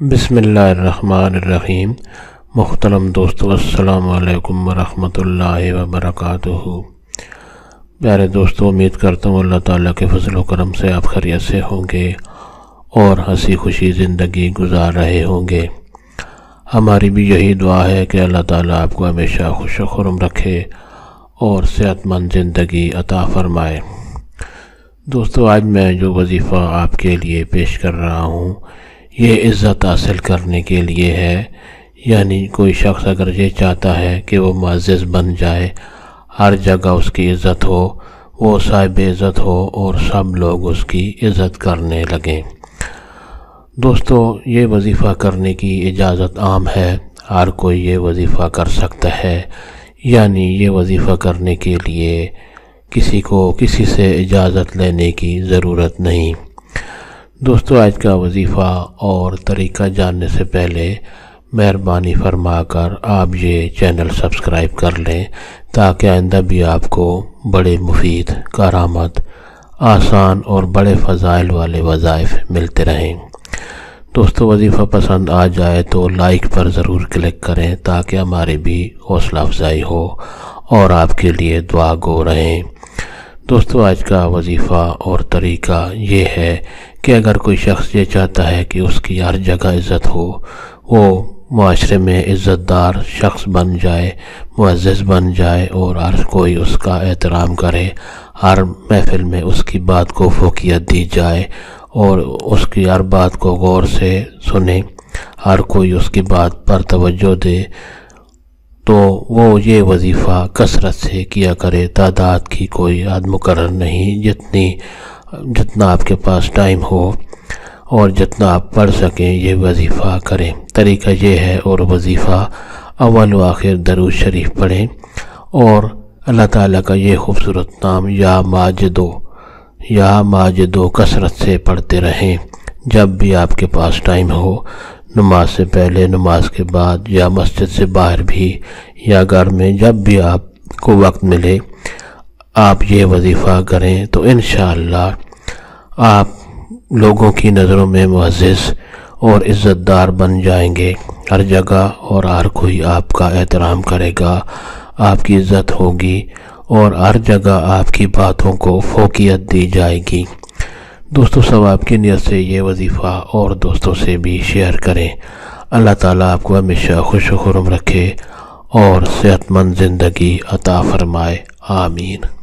بسم اللہ الرحمن الرحیم۔ محترم دوستو، السلام علیکم ورحمۃ اللہ وبرکاتہ۔ پیارے دوستو، امید کرتا ہوں اللہ تعالیٰ کے فضل و کرم سے آپ خیریت سے ہوں گے اور ہنسی خوشی زندگی گزار رہے ہوں گے۔ ہماری بھی یہی دعا ہے کہ اللہ تعالیٰ آپ کو ہمیشہ خوش و خرم رکھے اور صحت مند زندگی عطا فرمائے۔ دوستو، آج میں جو وظیفہ آپ کے لیے پیش کر رہا ہوں یہ عزت حاصل کرنے کے لیے ہے، یعنی کوئی شخص اگر یہ چاہتا ہے کہ وہ معزز بن جائے، ہر جگہ اس کی عزت ہو، وہ صاحب عزت ہو اور سب لوگ اس کی عزت کرنے لگیں۔ دوستو، یہ وظیفہ کرنے کی اجازت عام ہے، ہر کوئی یہ وظیفہ کر سکتا ہے، یعنی یہ وظیفہ کرنے کے لیے کسی کو کسی سے اجازت لینے کی ضرورت نہیں۔ دوستو، آج کا وظیفہ اور طریقہ جاننے سے پہلے مہربانی فرما کر آپ یہ چینل سبسکرائب کر لیں تاکہ آئندہ بھی آپ کو بڑے مفید، کارآمد، آسان اور بڑے فضائل والے وظائف ملتے رہیں۔ دوستو، وظیفہ پسند آ جائے تو لائک پر ضرور کلک کریں تاکہ ہماری بھی حوصلہ افزائی ہو اور آپ کے لیے دعا گو رہیں۔ دوستو، آج کا وظیفہ اور طریقہ یہ ہے کہ اگر کوئی شخص یہ چاہتا ہے کہ اس کی ہر جگہ عزت ہو، وہ معاشرے میں عزت دار شخص بن جائے، معزز بن جائے اور ہر کوئی اس کا احترام کرے، ہر محفل میں اس کی بات کو فوقیت دی جائے اور اس کی ہر بات کو غور سے سنے، ہر کوئی اس کی بات پر توجہ دے، تو وہ یہ وظیفہ کثرت سے کیا کرے۔ تعداد کی کوئی حد مقرر نہیں، جتنا آپ کے پاس ٹائم ہو اور جتنا آپ پڑھ سکیں یہ وظیفہ کریں۔ طریقہ یہ ہے، اور وظیفہ اول و آخر درود شریف پڑھیں اور اللہ تعالیٰ کا یہ خوبصورت نام یا ماجدو کثرت سے پڑھتے رہیں۔ جب بھی آپ کے پاس ٹائم ہو، نماز سے پہلے، نماز کے بعد، یا مسجد سے باہر بھی، یا گھر میں، جب بھی آپ کو وقت ملے آپ یہ وظیفہ کریں تو انشاءاللہ آپ لوگوں کی نظروں میں معزز اور عزت دار بن جائیں گے ہر جگہ، اور ہر کوئی آپ کا احترام کرے گا، آپ کی عزت ہوگی اور ہر جگہ آپ کی باتوں کو فوقیت دی جائے گی۔ دوستو، ثواب کی نیت سے یہ وظیفہ اور دوستوں سے بھی شیئر کریں۔ اللہ تعالیٰ آپ کو ہمیشہ خوش و خرم رکھے اور صحت مند زندگی عطا فرمائے۔ آمین۔